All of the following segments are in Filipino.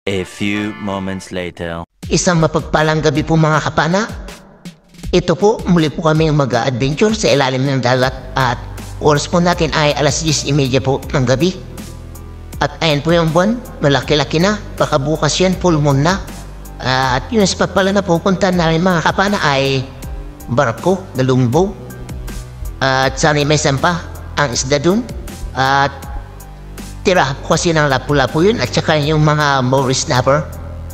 A few moments later. Isang mapagpalang gabi po mga kapana. Ito po, muli po kami mag-adventure sa ilalim ng dagat at oras po natin ay alas 10:30 po ng gabi. At ayan po yung buwan, malaki-laki na, baka bukas yan, full moon na. At yung spot pala na pupunta namin mga kapana ay barko, Galungbo. At sana may sampa ang isda dun. At tira po kasi ng lapu-lapu yun at saka yung mga Maury snapper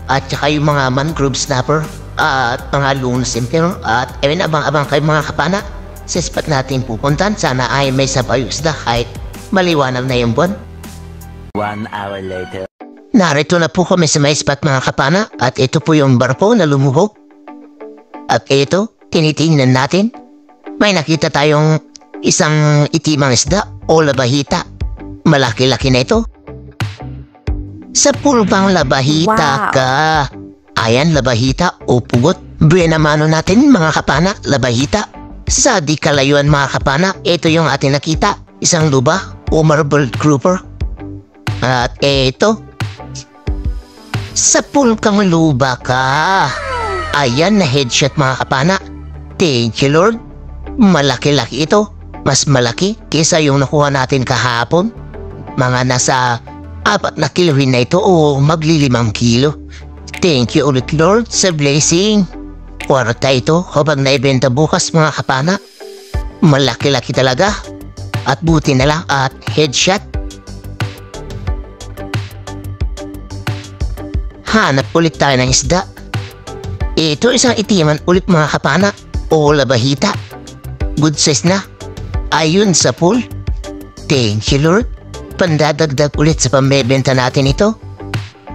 at saka yung mga mangrove snapper at mga luna center. At ayun, abang-abang kayo mga kapana sa spot natin pupuntan. Sana ay may sabaw yung isda kahit maliwanag na yung buwan. 1 hour later. Narito na po kami sa may spot mga kapana at ito po yung barko na lumuhog. At ito, tinitingnan natin. May nakita tayong isang itimang isda o labahita. Malaki-laki na ito. Sa pulpang labahita ka. Ayan, labahita o pugot. Buenamano natin mga kapana, labahita. Sa di kalayuan mga kapana, ito yung ating nakita. Isang luba o marble grouper. At ito, sa pulkang luba ka. Ayan na headshot mga kapana. Thank you Lord. Malaki-laki ito. Mas malaki kaysa yung nakuha natin kahapon. Mga nasa 4 na kilo na ito o magli5 kilo. Thank you ulit Lord sa blessing. Kwarta ito habang naibenta bukas mga kapana. Malaki-laki talaga. At buti na lang at headshot. Hanap ulit tayo ng isda. Ito isang itiman ulit mga kapana o labahita. Good size na. Ayun sa pool. Thank you Lord. Pandadagdag ulit sa pambebenta natin ito.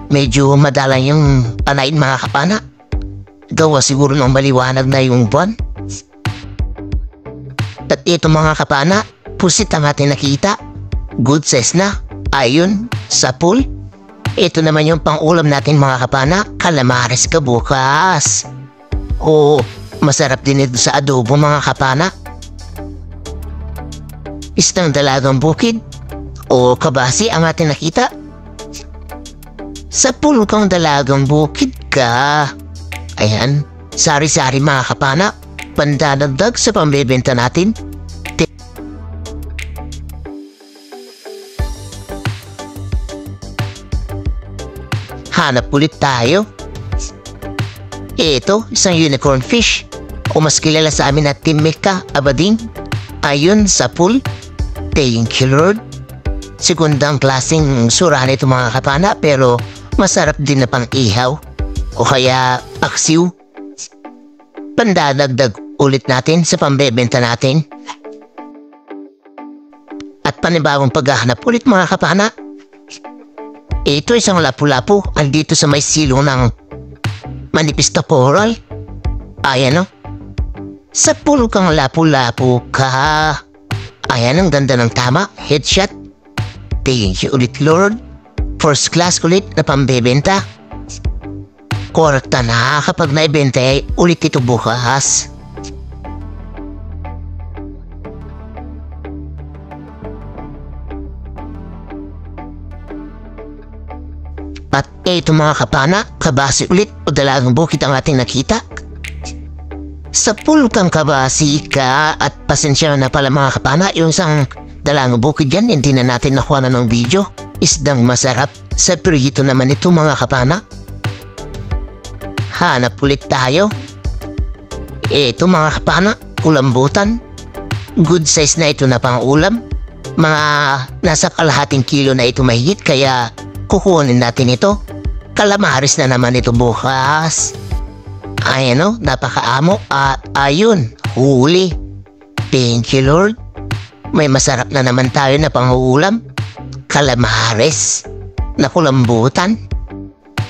Medyo madalang yung panain mga kapana. Gawa siguro ng maliwanag na yung buwan. At ito mga kapana, pusit ang ating nakita. Good size na. Ayun sa pool. Ito naman yung pang-ulam natin mga kapana, calamares ka bukas. Oo, masarap din ito sa adobo mga kapana. Isang dalagang bukid o kabasi ang ating nakita. Sa pulkang dalagang bukid ka. Ayan, sari-sari mga kapana, pandadagdag sa pambebenta natin. Hanap ulit tayo. Ito, isang unicorn fish o mas kilala sa amin na Timeka Abading. Ayun sa pool. Thank you Lord. Segundang klaseng sura nito mga kapana pero masarap din na pang-ihaw o kaya paksiw. Pandadagdag ulit natin sa pambebenta natin. At panibagong paghahanap ulit mga kapana. Ito isang lapu-lapu andito sa may silo ng manipis na coral. Ayan o. Sa pulkang lapu-lapu ka. Ayan, ang ganda ng tama. Headshot. Thank you ulit Lord. First class ulit na pambebenta. Korta na kapag naibenta ay ulit ito bukas. At ito mga kapana, kabasi ulit o dalagang bukid ang ating nakita. Sa pulkang kabasi ka at pasensya na pala mga kapana, yung isang dalagang bukid yan, hindi na natin nakuha na ng video. Isdang masarap. Sa prito naman ito mga kapana. Hanap ulit tayo. Ito mga kapana, ulambutan. Good size na ito na pang ulam. Mga nasa kalahating kilo na ito mahigit kaya kukunin natin ito. Calamares na naman ito bukas. Ayan o, napakaamo at ayun, huli. Thank you Lord. May masarap na naman tayo na panguulam. Calamares na kulambutan.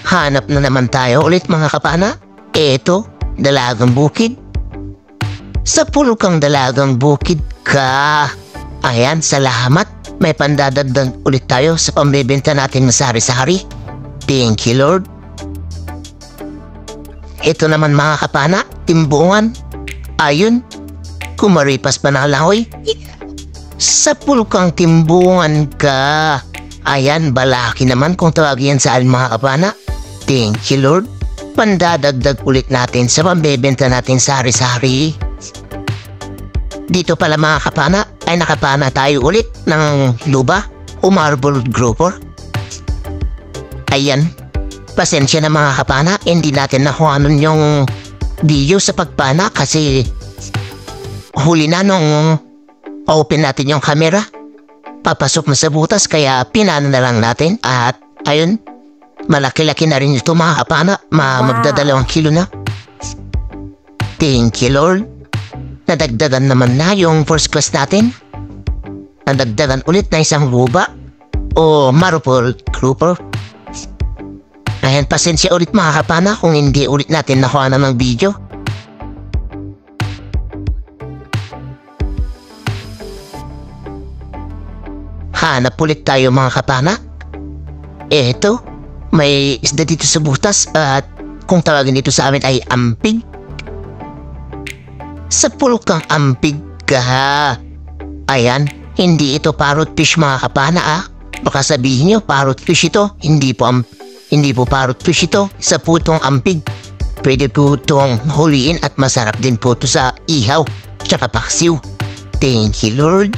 Hanap na naman tayo ulit mga kapana. Eto, dalagang bukid. Sa pulkang dalagang bukid ka. Ayan, salamat. May pandadagdag ulit tayo sa pambebenta natin na sari-sari. Thank you Lord. Ito naman mga kapana, timbungan. Ayun, kumaripas pa na langoy. Sa pulkang timbungan ka. Ayan, balaki naman kung tawagin yan sa mga kapana. Thank you, Lord. Pandadagdag ulit natin sa pambebenta natin sari-sari. Dito pala mga kapana ay nakapana tayo ulit ng luba o marble grouper. Ayan, pasensya na mga kapana, hindi natin nakuha yung video sa pagpana kasi huli na nung open natin yung camera. Papasok na sa butas kaya pinana na lang natin at ayun, malaki-laki na rin ito mga kapana, magdadalawang kilo na. Thank you, Lord. Nadagdagan naman na yung first class natin. Nadagdagan ulit na isang luba o marble grouper. Ayan, pasensya ulit mga kapana kung hindi ulit natin nakuha na ng video. Hanap ulit tayo mga kapana. Eto, may isda dito sa butas at kung tawagin dito sa amin ay ampig. Sa pulkang ampig ka. Ayan, hindi ito parrot fish mga kapana Baka sabihin nyo parrot fish ito. Hindi po parrot fish ito. Sa putong ampig. Pwede po itong huliin at masarap din po ito sa ihaw tsaka paksiw. Thank you, Lord.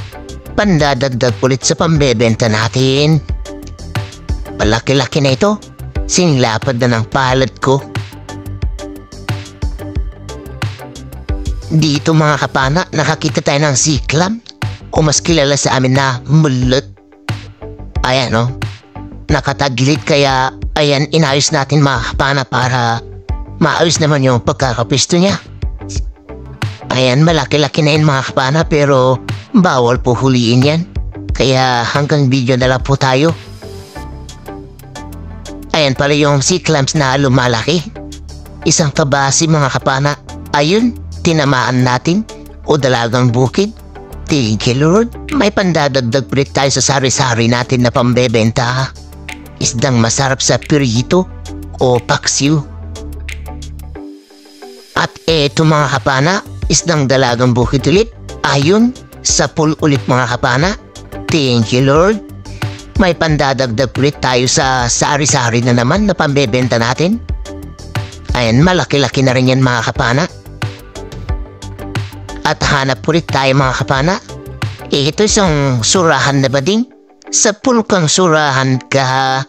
Pandadagdag ulit sa pambebenta natin. Malaki-laki na ito. Sinilapad na ng palad ko. Dito mga kapana, nakakita tayo ng sea clam o mas kilala sa amin na mullet. Ayan nakataglit kaya ayan inayos natin mga kapana para maayos naman yung pagkakapisto niya. Ayan, malaki-laki na yun mga kapana pero bawal po huliin yan. Kaya hanggang video na lang po tayo. Ayan pala yung sea clams na lumalaki. Isang kabasi mga kapana. Ayun, tinamaan natin o dalagang bukid. Thank you, Lord. May pandadagdag ulit tayo sa sari-sari natin na pambebenta. Isdang masarap sa pirito o paksiw. At eto mga kapana, isdang dalagang bukid ulit. Ayun, sa pool ulit mga kapana. Thank you, Lord. May pandadagdag ulit tayo sa sari-sari na naman na pambebenta natin. Ayan, malaki-laki na rin yan mga kapana. At hanap ulit tayo mga kapana. Ito isang surahan na bading. Sa pulkang surahan ka.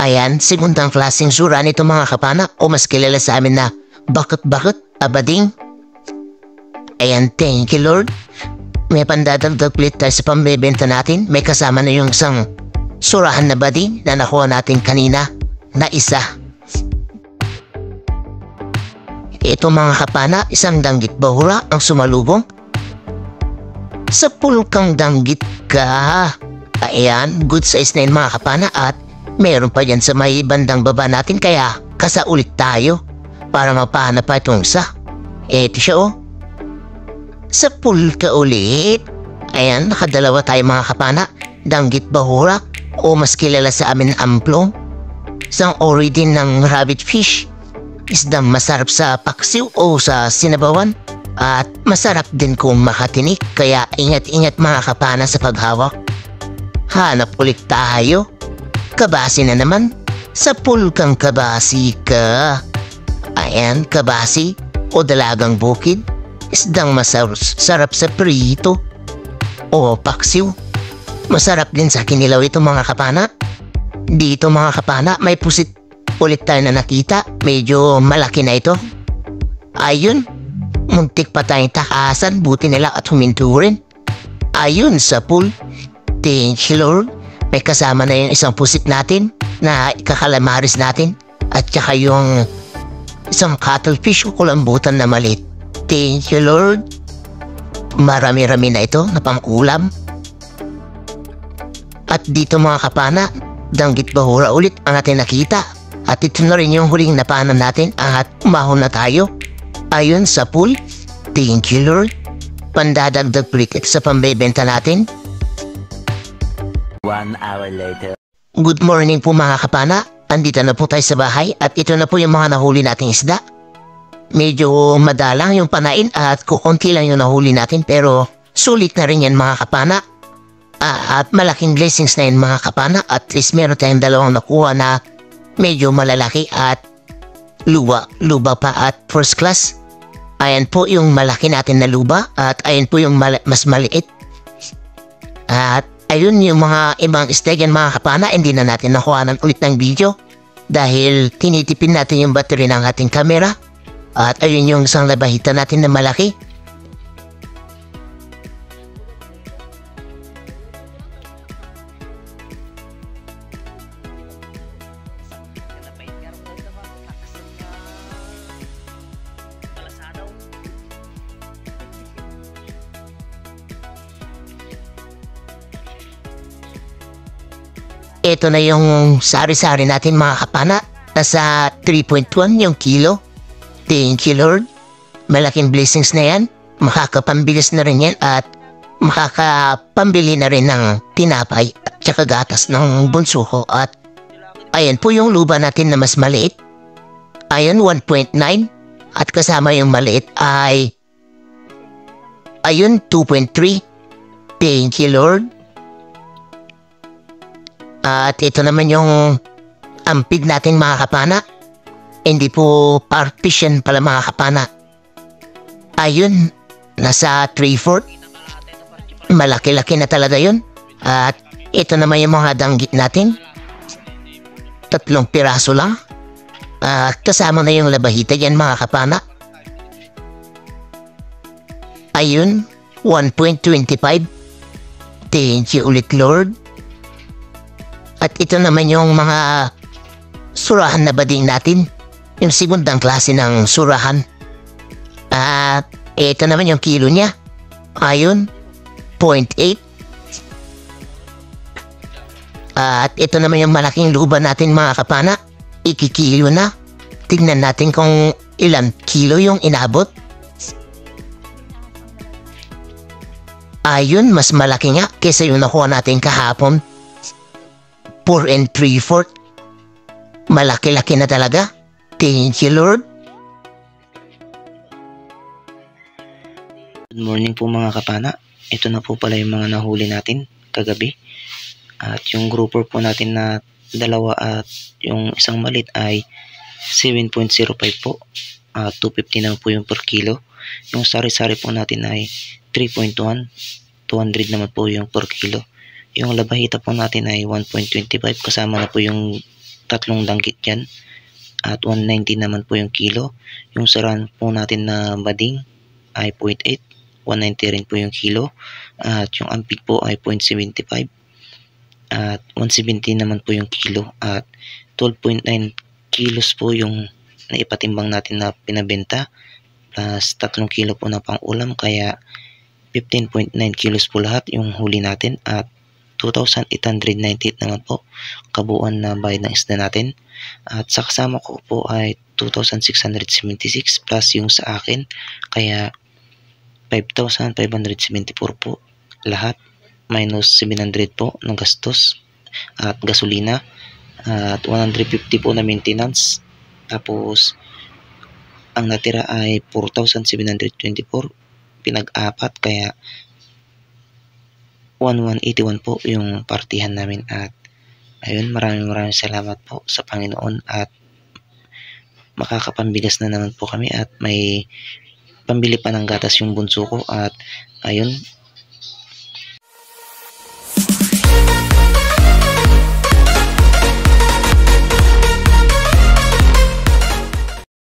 Ayan, segundang klaseng sura nito mga kapana o mas kilala sa amin na bakit abading. Ayan, thank you, Lord. May pandadagdag ulit tayo sa pambebenta natin. May kasama na yung isang surahan na bading na nakuha natin kanina na isa. Ito mga kapana, isang danggit bahura ang sumalubong. Sa pulkang danggit ka. Ayan, good size na yun mga kapana at meron pa yan sa may bandang baba natin kaya kasaulit tayo para mapahanap pa itong isa. Eto siya Sa pulka ulit. Ayan, nakadalawa tayo mga kapana. Danggit bahura o mas kilala sa amin amplong. Isang ori din ng rabbit fish. Isdang masarap sa paksiw o sa sinabawan at masarap din kung makatinik kaya ingat-ingat mga kapana sa paghawak. Hanap ulit tayo. Kabasi na naman. Sa pulkang kabasi ka. Ayan, kabasi o dalagang bukid. Isdang masarap sa prito o paksiw. Masarap din sa kinilaw ito mga kapana. Dito mga kapana may pusit ulit tayo na nakita. Medyo malaki na ito. Ayun, muntik pa tayong takasan. Buti nila at huminto rin. Ayun sa pool. Thank you, Lord. May kasama na yung isang pusit natin na kakalamaris natin. At saka yung isang cuttlefish o kulambutan na maliit. Thank you, Lord. Marami-rami na ito na pang-ulam. At dito mga kapana, danggit bahura ulit ang ating nakita. At ito na rin yung huling napanan natin at umahon na tayo. Ayun sa pool. Thank you, Lord. Pandadagdag ulit sa pambebenta natin. 1 hour later. Good morning po mga kapana. Andito na po tayo sa bahay at ito na po yung mga nahuli nating isda. Medyo madalang yung panain at kukunti lang yung nahuli natin pero sulit na rin yan mga kapana. At malaking blessings na yun mga kapana. At least meron tayong dalawang nakuha na medyo malalaki at luba pa at first class. Ayan po yung malaki natin na luba at ayan po yung mas maliit. At ayun yung mga ibang isda yan mga kapana, hindi na natin nakuha ulit ng video dahil tinitipin natin yung battery ng ating camera. At ayun yung isang labahita natin na malaki. Ito na yung sari-sari natin mga kapana. Nasa 3.1 yung kilo. Thank you Lord. Malaking blessings na yan. Makakapambilis na rin yan at makakapambili na rin ng tinapay at saka gatas ng bunso ko. At ayan po yung luba natin na mas maliit. Ayan 1.9 at kasama yung maliit ay ayun 2.3. Thank you Lord. At ito naman yung ampig natin mga kapana. Hindi po partition pala mga kapana. Ayun, nasa 3/4. Malaki-laki na talaga yun. At ito naman yung mga danggit natin. 3 piraso lang. At kasama na yung labahita yan mga kapana. Ayun, 1.25. Thank you ulit Lord. At ito naman yung mga surahan na bading natin. Yung segundang klase ng surahan. At ito naman yung kilo niya. Ayun, 0.8. At ito naman yung malaking luba natin mga kapana. Ikikilo na. Tignan natin kung ilang kilo yung inabot. Ayun, mas malaki nga kaysa yung nakuha natin kahapon. 4 3/4. Malaki-laki na talaga. Thank you Lord. Good morning po mga kapana. Ito na po pala yung mga nahuli natin kagabi. At yung grouper po natin na 2 at yung isang malit ay 7.05 po. 250 naman po yung per kilo. Yung sari-sari po natin ay 3.1. 200 naman po yung per kilo. Yung labahita po natin ay 1.25 kasama na po yung 3 danggit dyan. At 190 naman po yung kilo. Yung saran po natin na bading ay 0.8. 190 rin po yung kilo. At yung ampig po ay 0.75. At 170 naman po yung kilo. At 12.9 kilos po yung naipatimbang natin na pinabenta. Plus 3 kilo po na pang ulam. Kaya 15.9 kilos po lahat yung huli natin. At 2,898 naman po kabuuan na bayad ng isda natin. At sa kasama ko po ay 2,676 plus yung sa akin. Kaya 5,574 po lahat. Minus 700 po ng gastos at gasolina. At 150 po na maintenance. Tapos ang natira ay 4,724 pinag-apat. Kaya 1,181 po yung partihan namin. At ayun, maraming salamat po sa Panginoon at makakapambigas na naman po kami at may pambili pa ng gatas yung bunso ko. At ayun,